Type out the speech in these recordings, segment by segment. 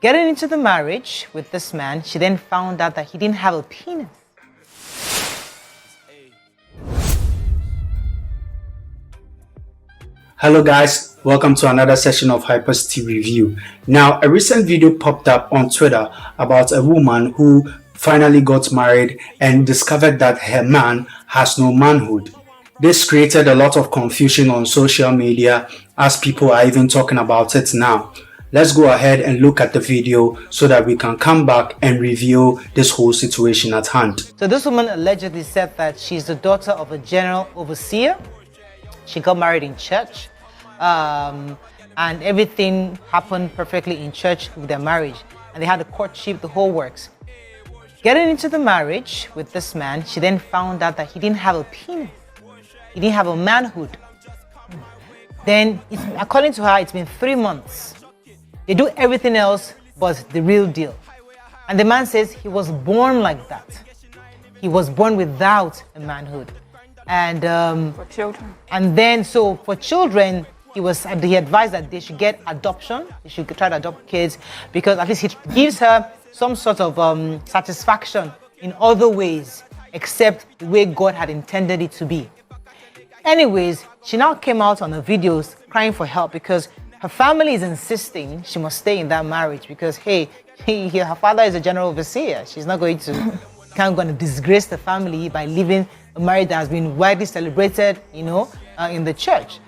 Getting into the marriage with this man, she then found out that he didn't have a penis. Hello guys, welcome to another session of Hypercity Review. Now, a recent video popped up on Twitter about a woman who finally got married and discovered that her man has no manhood. This created a lot of confusion on social media as people are even talking about it now. Let's go ahead and look at the video so that we can come back and review this whole situation at hand. So this woman allegedly said that she's the daughter of a general overseer. She got married in church, and everything happened perfectly in church with their marriage. And they had a courtship, the whole works. Getting into the marriage with this man, she then found out that he didn't have a penis. He didn't have a manhood. Then, according to her, it's been 3 months. They do everything else but the real deal. And the man says he was born like that. He was born without a manhood. And For children. And then, so for children, he advised that they should get adoption. They should try to adopt kids because at least it gives her some sort of satisfaction in other ways except the way God had intended it to be. Anyways, she now came out on the videos crying for help because her family is insisting she must stay in that marriage because, hey, her father is a general overseer. She's not going to disgrace the family by leaving a marriage that has been widely celebrated, in the church.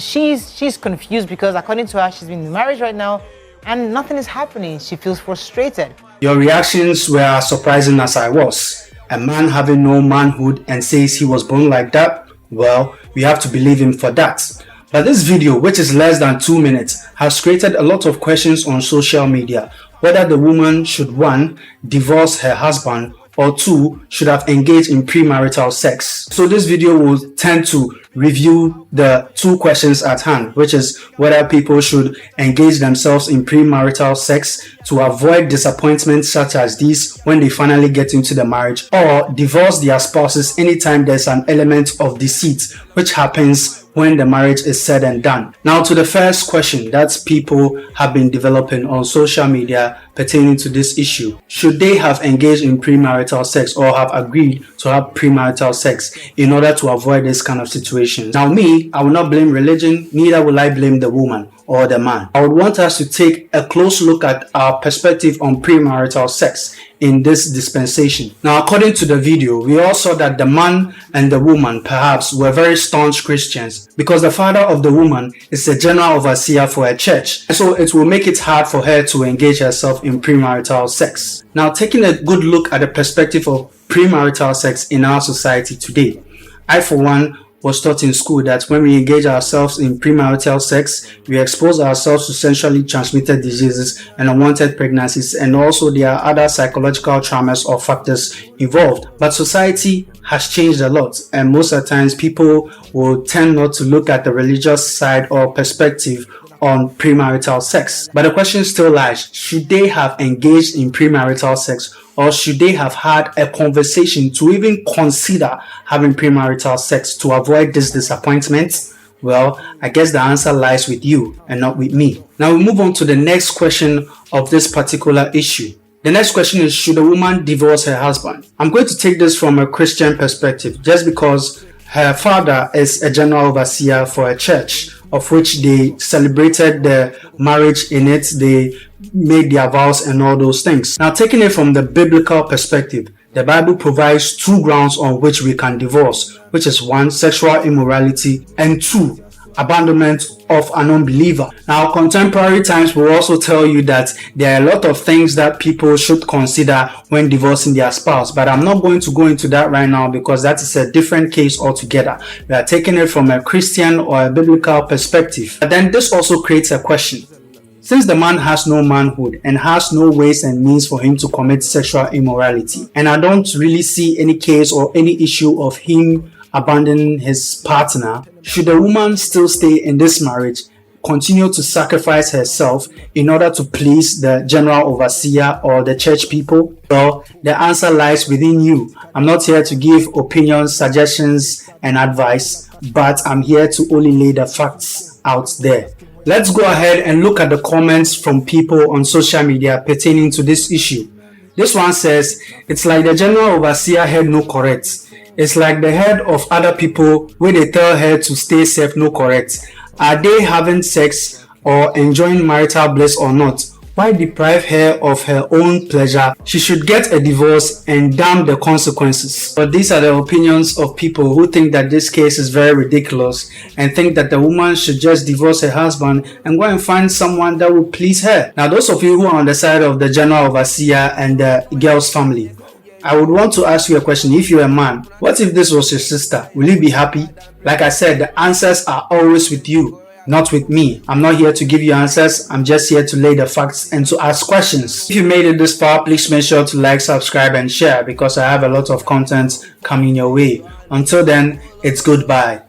She's confused because, according to her, she's been in marriage right now and nothing is happening. She feels frustrated. Your reactions were as surprising as I was. A man having no manhood and says he was born like that? Well, we have to believe him for that. But this video, which is less than 2 minutes, has created a lot of questions on social media. Whether the woman should 1. Divorce her husband, or 2. Should have engaged in premarital sex. So this video will tend to review the 2 questions at hand, which is whether people should engage themselves in premarital sex to avoid disappointments such as these when they finally get into the marriage, or divorce their spouses anytime there's an element of deceit, which happens when the marriage is said and done. Now to the first question that people have been developing on social media pertaining to this issue. Should they have engaged in premarital sex or have agreed to have premarital sex in order to avoid this kind of situation? Now me, I will not blame religion, neither will I blame the woman or the man. I would want us to take a close look at our perspective on premarital sex in this dispensation. Now, according to the video, we all saw that the man and the woman perhaps were very staunch Christians because the father of the woman is a general overseer for a church. So it will make it hard for her to engage herself in premarital sex. Now, taking a good look at the perspective of premarital sex in our society today, I, for one, was taught in school that when we engage ourselves in premarital sex, we expose ourselves to sexually transmitted diseases and unwanted pregnancies, and also there are other psychological traumas or factors involved. But society has changed a lot, and most of the times people will tend not to look at the religious side or perspective on premarital sex. But the question still lies, should they have engaged in premarital sex, or should they have had a conversation to even consider having premarital sex to avoid this disappointment? Well, I guess the answer lies with you and not with me. Now we move on to the next question of this particular issue. The next question is, should a woman divorce her husband? I'm going to take this from a Christian perspective just because her father is a general overseer for a church of which they celebrated the marriage in it, they made their vows and all those things. Now, taking it from the biblical perspective, the Bible provides 2 grounds on which we can divorce, which is 1, sexual immorality, and 2, abandonment of an unbeliever. Now, contemporary times will also tell you that there are a lot of things that people should consider when divorcing their spouse, but I'm not going to go into that right now because that is a different case altogether. We are taking it from a Christian or a biblical perspective. But then this also creates a question. Since the man has no manhood and has no ways and means for him to commit sexual immorality, and I don't really see any case or any issue of him abandoning his partner, should the woman still stay in this marriage, continue to sacrifice herself in order to please the general overseer or the church people? Well, the answer lies within you. I'm not here to give opinions, suggestions, and advice, but I'm here to only lay the facts out there. Let's go ahead and look at the comments from people on social media pertaining to this issue. This one says, it's like the general overseer head no correct. It's like the head of other people where they tell her to stay safe no correct. Are they having sex or enjoying marital bliss or not? Why deprive her of her own pleasure? She should get a divorce and damn the consequences. But these are the opinions of people who think that this case is very ridiculous and think that the woman should just divorce her husband and go and find someone that will please her. Now, those of you who are on the side of the general overseer and the girl's family, I would want to ask you a question. If you're a man, what if this was your sister? Will you be happy? Like I said, the answers are always with you, not with me. I'm not here to give you answers. I'm just here to lay the facts and to ask questions. If you made it this far, please make sure to like, subscribe, and share because I have a lot of content coming your way. Until then, it's goodbye.